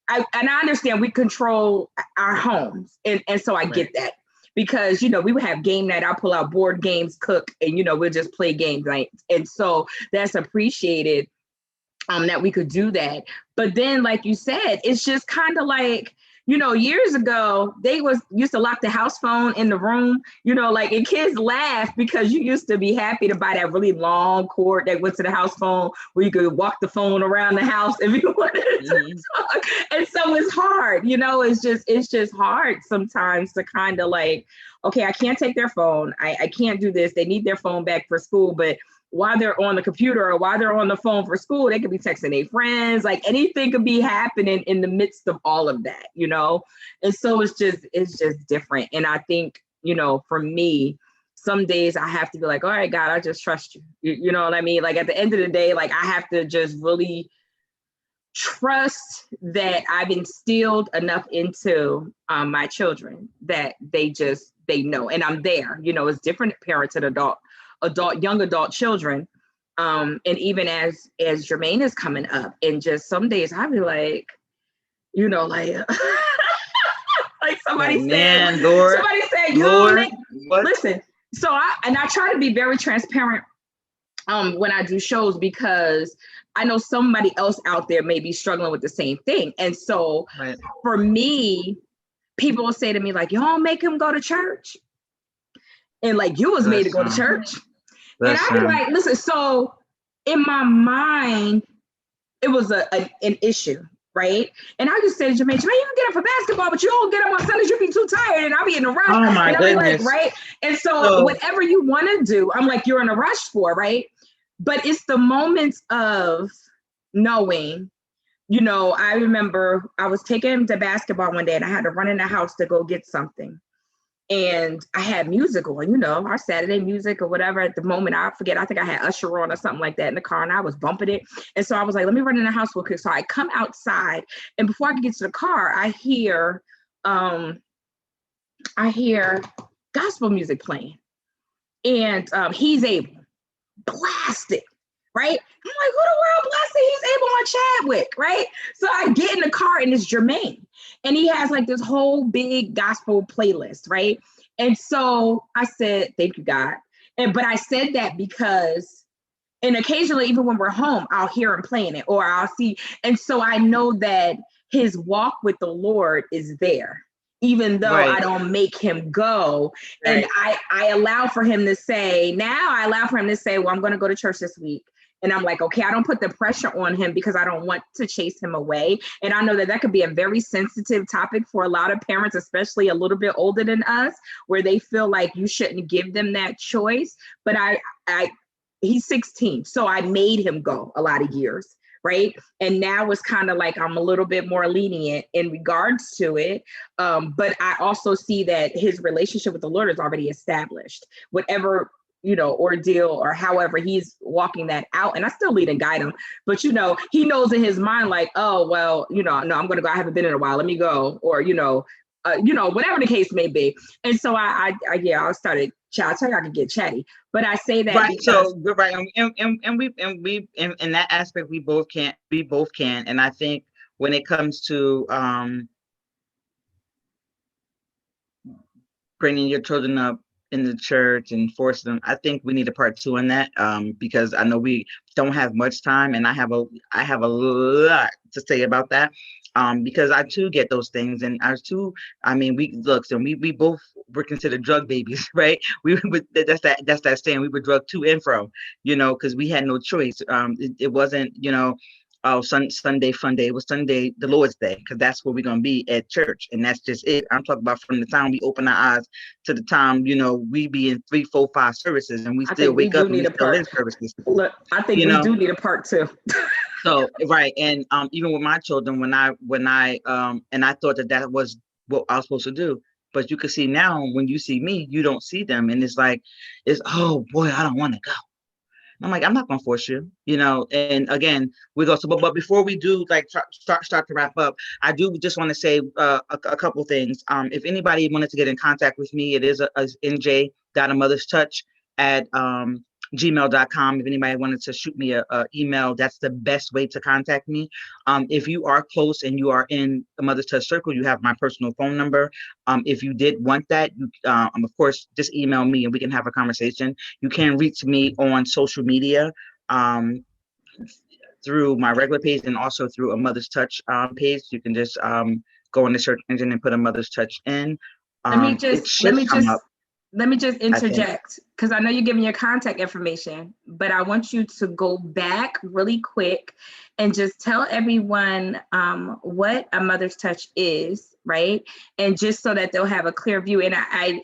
I understand we control our homes. And so I get that. Because we would have game night, I'll pull out board games, cook, and we'll just play game night. And so that's appreciated that we could do that. But then, like you said, it's just kind of like, years ago, they used to lock the house phone in the room, and kids laugh because you used to be happy to buy that really long cord that went to the house phone where you could walk the phone around the house if you wanted to talk. And so it's hard, it's just hard sometimes to kind of like, okay, I can't take their phone. I can't do this. They need their phone back for school, but while they're on the computer or while they're on the phone for school, they could be texting their friends, like anything could be happening in the midst of all of that, And so it's just different. And I think, for me, some days I have to be like, all right, God, I just trust you. You know what I mean? Like at the end of the day, like I have to just really trust that I've instilled enough into my children that they know, and I'm there, it's different parents and young adult children. And even as Jermaine is coming up, and just some days I'll be like, like, like somebody said, Lord, what? Listen. So I try to be very transparent when I do shows because I know somebody else out there may be struggling with the same thing. And so for me, people will say to me like, you don't make him go to church. And like, you was made to go to church. And I'd be like, listen, so in my mind, it was an issue, right? And I just said to Jermaine, you can get up for basketball, but you don't get up on Sundays, you be too tired, and I'll be in a rush. Oh my and I'll goodness. be like, right? And so whatever you want to do, I'm like, you're in a rush for, right? But it's the moments of knowing, I remember I was taking him to basketball one day and I had to run in the house to go get something. And I had music on, our Saturday music or whatever. At the moment, I forget, I think I had Usher on or something like that in the car, and I was bumping it. And so I was like, let me run in the house real quick. So I come outside, and before I could get to the car, I hear gospel music playing. And He's Able, blasted, right? I'm like, who the world blasted He's Able on Chadwick, right? So I get in the car and it's Jermaine. And he has like this whole big gospel playlist, right? And so I said, thank you, God. But I said that because, and occasionally, even when we're home, I'll hear him playing it or I'll see. And so I know that his walk with the Lord is there, even though I don't make him go. And I allow for him to say, well, I'm going to go to church this week. And I'm like, okay, I don't put the pressure on him because I don't want to chase him away. And I know that could be a very sensitive topic for a lot of parents, especially a little bit older than us, where they feel like you shouldn't give them that choice. But he's 16, so I made him go a lot of years, right? And now it's kind of like I'm a little bit more lenient in regards to it. But I also see that his relationship with the Lord is already established. Whatever ordeal or however he's walking that out, and I still lead and guide him, but he knows in his mind like, oh well, no, I'm gonna go, I haven't been in a while, let me go, or whatever the case may be. And so I started I tell you I could get chatty, but I say that because, so and we in that aspect we both can, and I think when it comes to bringing your children up in the church and force them, I think we need a part 2 on that, because I know we don't have much time, and I have a lot to say about that. because I too get those things, and I too, I mean, we both were considered drug babies, right? That's that saying, we were drugged to and fro, because we had no choice. It wasn't, oh, Sunday fun day. It was Sunday, the Lord's Day, because that's where we're gonna be at church, and that's just it. I'm talking about from the time we open our eyes to the time, we be in 3, 4, 5 services, and we I still think we wake up do and we need a still in part. services, Look, I think you we know. do need a part 2. So right, and even with my children, when I and I thought that was what I was supposed to do, but you can see now when you see me, you don't see them, and it's like, oh boy, I don't want to go. I'm like, I'm not gonna force you, And again, we go. So, but before we do, like, start to wrap up, I do just want to say a couple things. If anybody wanted to get in contact with me, it is a nj.amothers.touch at gmail.com. If anybody wanted to shoot me a email, that's the best way to contact me. If you are close and you are in the Mother's Touch circle, you have my personal phone number. If you did want that, you, of course, just email me and we can have a conversation. You can reach me on social media through my regular page and also through a Mother's Touch page. You can just go in the search engine and put a Mother's Touch in. It should come up. Let me just interject, because I know you're giving your contact information, but I want you to go back really quick and just tell everyone what a Mother's Touch is, right? And just so that they'll have a clear view. And I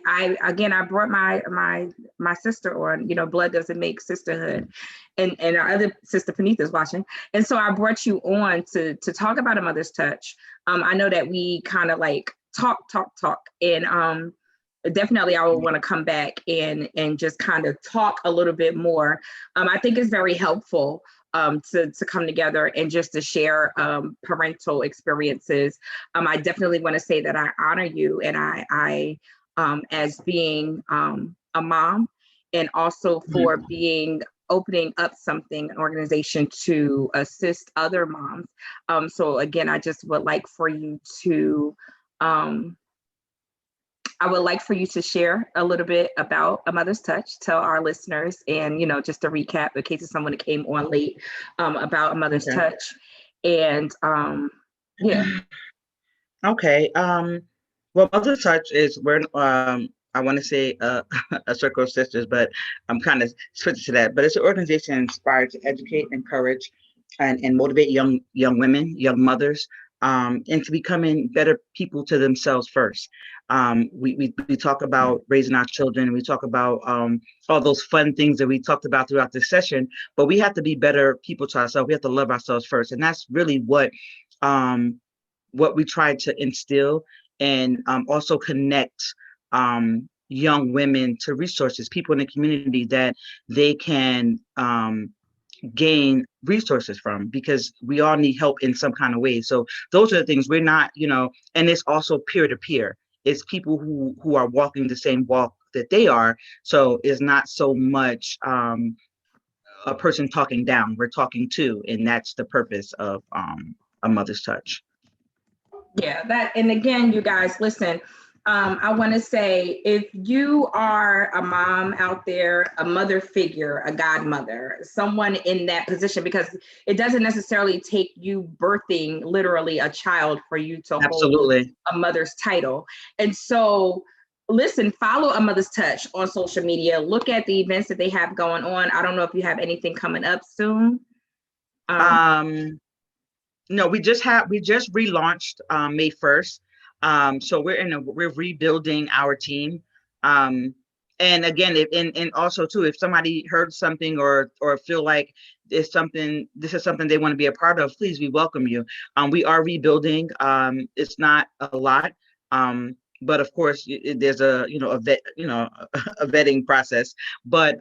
brought my sister on, blood doesn't make sisterhood, and our other sister Panita is watching, and so I brought you on to talk about a Mother's Touch. I know that we kind of like talk, and definitely I will want to come back and just kind of talk a little bit more. I think it's very helpful to come together and just to share parental experiences. I definitely want to say that I honor you, and I as being a mom, and also for being opening up an organization to assist other moms. So again, I just would like for you to share a little bit about A Mother's Touch, tell our listeners, and, just to recap in case of someone that came on late, about A Mother's Touch. And yeah. Okay. Well, Mother's Touch is where I want to say a circle of sisters, but I'm kind of switching to that. But it's an organization inspired to educate, encourage, and motivate young women, young mothers, into becoming better people to themselves first. We talk about raising our children. We talk about all those fun things that we talked about throughout this session, but we have to be better people to ourselves. We have to love ourselves first. And that's really what we try to instill, and also connect young women to resources, people in the community that they can gain resources from, because we all need help in some kind of way. So those are the things. We're not, and it's also peer to peer. It's people who are walking the same walk that they are. So it's not so much a person talking down. We're talking to, and that's the purpose of A Mother's Touch. Yeah, and again, you guys, listen, I want to say, if you are a mom out there, a mother figure, a godmother, someone in that position, because it doesn't necessarily take you birthing literally a child for you to hold a mother's title. And so, listen, follow A Mother's Touch on social media. Look at the events that they have going on. I don't know if you have anything coming up soon. No, we just relaunched May 1st. So we're rebuilding our team. And again, and also too, if somebody heard something or feel like this is something they want to be a part of, please, we welcome you. We are rebuilding. It's not a lot. But of course there's a vetting process. But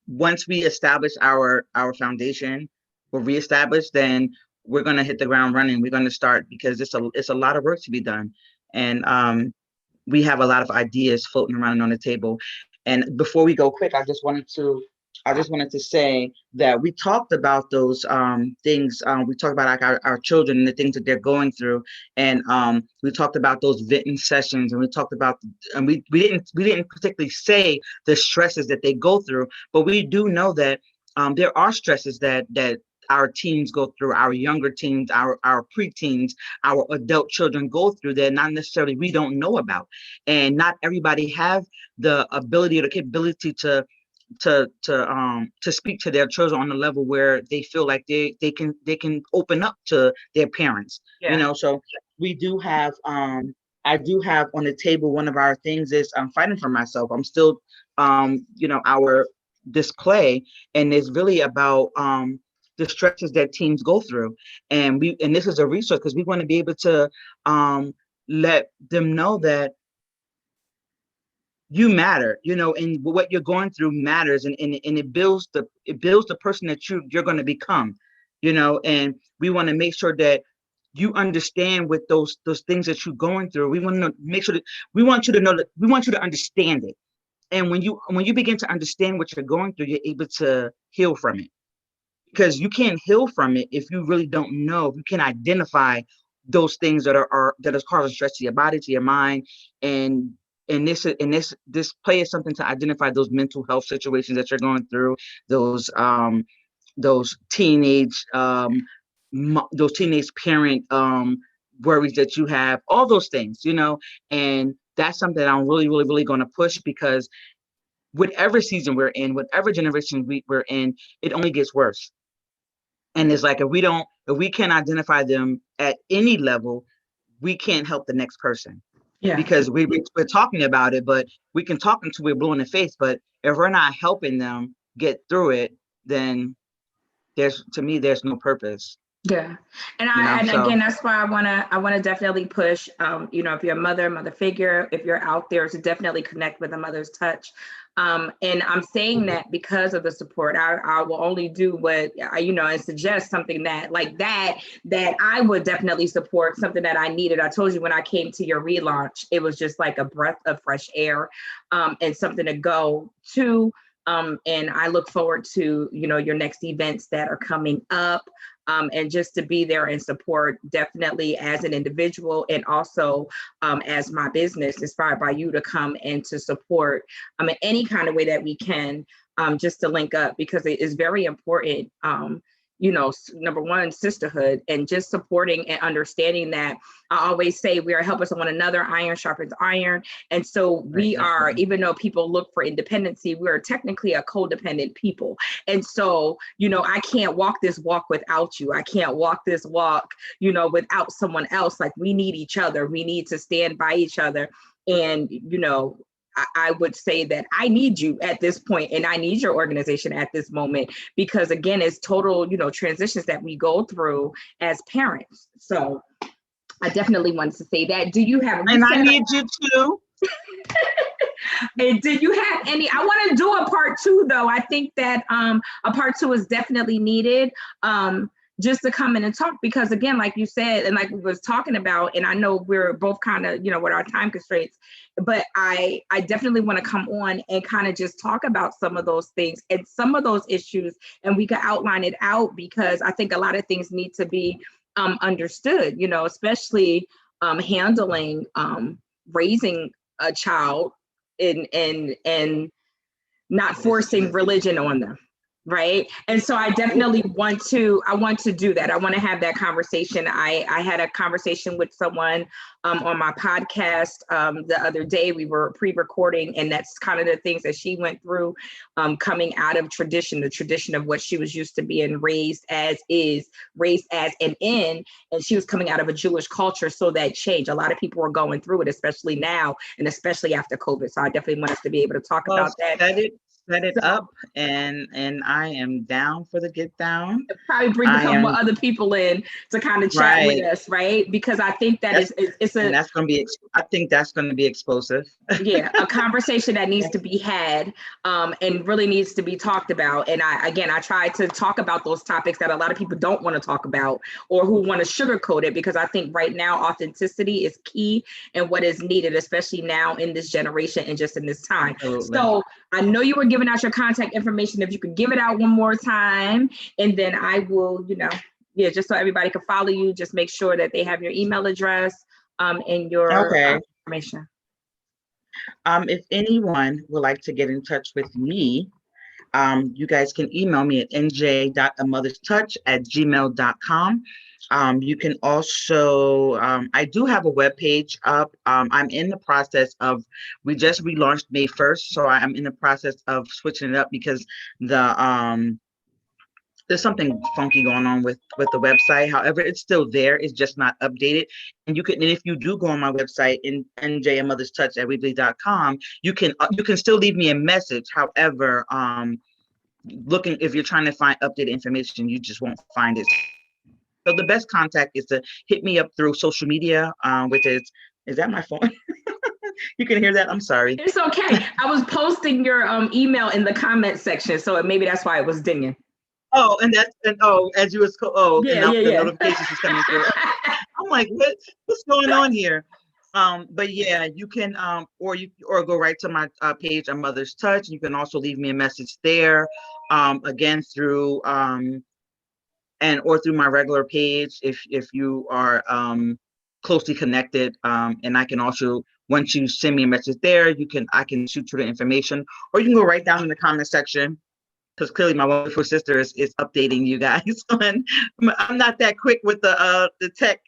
once we establish our foundation, we're reestablished, then we're going to hit the ground running. We're going to start, because it's a lot of work to be done. And we have a lot of ideas floating around on the table. And before we go quick, I just wanted to say that we talked about those things. We talked about like our children and the things that they're going through. And we talked about those venting sessions, and we talked about, and we didn't particularly say the stresses that they go through, but we do know that there are stresses that our teens go through, our younger teens, our preteens, our adult children go through that not necessarily we don't know about. And not everybody have the ability or the capability to speak to their children on a level where they feel like they can open up to their parents. Yeah. So we do have I do have on the table, one of our things is I'm fighting for myself. I'm still our display, and it's really about the stresses that teens go through. And this is a resource because we want to be able to let them know that you matter, and what you're going through matters, and it builds the person that you're going to become, and we want to make sure that you understand with those things that you're going through. We want to make sure that we want you to know that we want you to understand it. And when you begin to understand what you're going through, you're able to heal from it, because you can't heal from it if you really don't know, if you can identify those things that are causing stress to your body, to your mind. And this play is something to identify those mental health situations that you're going through, those teenage parent worries that you have, all those things, and that's something that I'm really, really, really going to push, because whatever season we're in, whatever generation we're in, it only gets worse. And it's like, if we can't identify them at any level, we can't help the next person. Yeah. Because we're talking about it, but we can talk until we're blue in the face. But if we're not helping them get through it, then there's no purpose. Yeah. And again, that's why I wanna definitely push, if you're a mother figure, if you're out there, to definitely connect with a Mother's Touch. And I'm saying that because of the support. I will only do what and suggest something that like that I would definitely support, something that I needed. I told you when I came to your relaunch, it was just like a breath of fresh air, and something to go to. And I look forward to, your next events that are coming up, and just to be there and support, definitely as an individual, and also as my business, inspired by you, to come and to support in any kind of way that we can, just to link up, because it is very important. Number one, sisterhood, and just supporting and understanding that I always say we are helpers of one another, iron sharpens iron. And so we are, even though people look for independency, we are technically a codependent people. And so, I can't walk this walk without you. I can't walk this walk, without someone else. Like, we need each other. We need to stand by each other. And, I would say that I need you at this point, and I need your organization at this moment, because again, it's total, transitions that we go through as parents. So I definitely wanted to say that. Do you have? And I need you too. And do you have any? I want to do a part 2, though. I think that a part 2 is definitely needed. Just to come in and talk, because again, like you said, and like we was talking about, and I know we're both kind of, with our time constraints, but I definitely want to come on and kind of just talk about some of those things and some of those issues, and we can outline it out, because I think a lot of things need to be understood, especially handling raising a child and not forcing religion on them. Right. And so I definitely want to do that. I want to have that conversation. I had a conversation with someone on my podcast the other day. We were pre-recording, and that's kind of the things that she went through, coming out of the tradition of what she was used to being raised as and in, and she was coming out of a Jewish culture. So that changed. A lot of people were going through it, especially now, and especially after COVID. So I definitely want us to be able to talk about that. Set it up, and I am down for the get down. Probably bring a couple other people in to kind of chat with us, right? Because I think that that's going to be. I think that's going to be explosive. Yeah, a conversation that needs to be had, and really needs to be talked about. And I try to talk about those topics that a lot of people don't want to talk about, or who want to sugarcoat it, because I think right now authenticity is key and what is needed, especially now in this generation and just in this time. Absolutely. So I know you were giving out your contact information. If you could give it out one more time, and then I will, just so everybody can follow you, just make sure that they have your email address and your information. If anyone would like to get in touch with me, You guys can email me at nj.amotherstouch@gmail.com. You can also, I do have a web page up. I'm in the process of, we just relaunched May 1st, so I'm in the process of switching it up because there's something funky going on with the website. However, it's still there. It's just not updated. And you can, and if you do go on my website in njamotherstouch@weebly.com, you can still leave me a message. However, looking, if you're trying to find updated information, you just won't find it. So the best contact is to hit me up through social media, which is that my phone? You can hear that? I'm sorry. It's okay. I was posting your email in the comment section, so maybe that's why it was dinging. Oh, as you was yeah, the notifications was coming through. I'm like, what's going on here? But yeah, you can or go right to my page on Mother's Touch. You can also leave me a message there. Again through or through my regular page if you are closely connected. And I can also, once you send me a message there, I can shoot you the information, or you can go right down in the comment section, because clearly my wonderful sister is updating you guys. And I'm not that quick with the tech.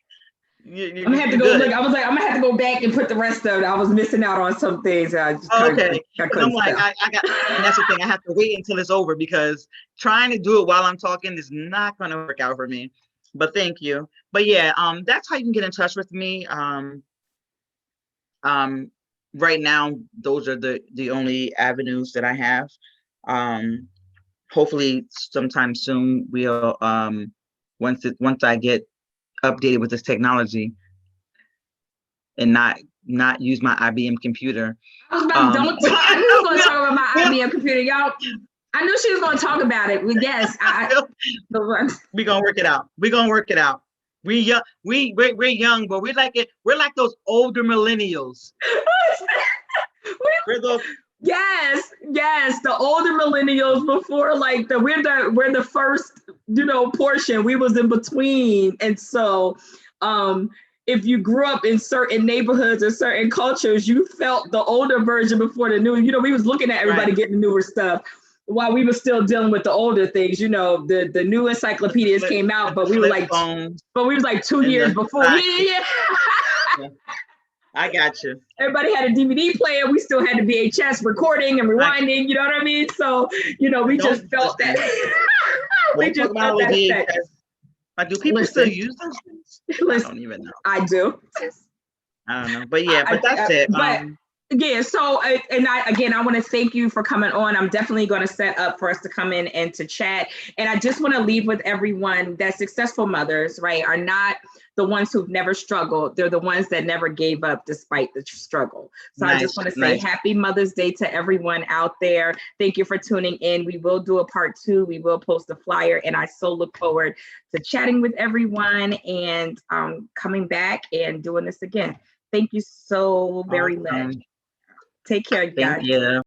I'm gonna have to go look. I was like, I'm gonna have to go back and put the rest of it. I was missing out on some things. I just okay. I'm like, I got, and that's the thing. I have to wait until it's over, because trying to do it while I'm talking is not gonna work out for me. But thank you. But yeah, that's how you can get in touch with me. Right now, those are the only avenues that I have. Hopefully sometime soon we'll once I get updated with this technology and not use my IBM computer. I was about, don't talk, I knew you were gonna talk about my IBM computer, y'all. I knew she was gonna talk about it. Yes, we're gonna work it out. We're gonna work it out. We're young, but we're like it. We're like those older millennials. We're those. Yes, the older millennials before, like we're the first, portion. We was in between, and so if you grew up in certain neighborhoods or certain cultures, you felt the older version before the new. We was looking at everybody getting newer stuff while we were still dealing with the older things. The new encyclopedias came out, but we were like, was like 2 years before. Yeah. I got you. Everybody had a DVD player. We still had the VHS recording and rewinding. You know what I mean? So, we just felt that. We just felt that effect. Do people still use those things? I don't even know. I do. I don't know. But yeah, but that's it. Yeah, so I want to thank you for coming on. I'm definitely going to set up for us to come in and to chat. And I just want to leave with everyone that successful mothers, right, are not the ones who've never struggled. They're the ones that never gave up despite the struggle. So I just want to say happy Mother's Day to everyone out there. Thank you for tuning in. We will do a part 2. We will post a flyer, and I so look forward to chatting with everyone and coming back and doing this again. Thank you so very much. Take care, guys. Thank you.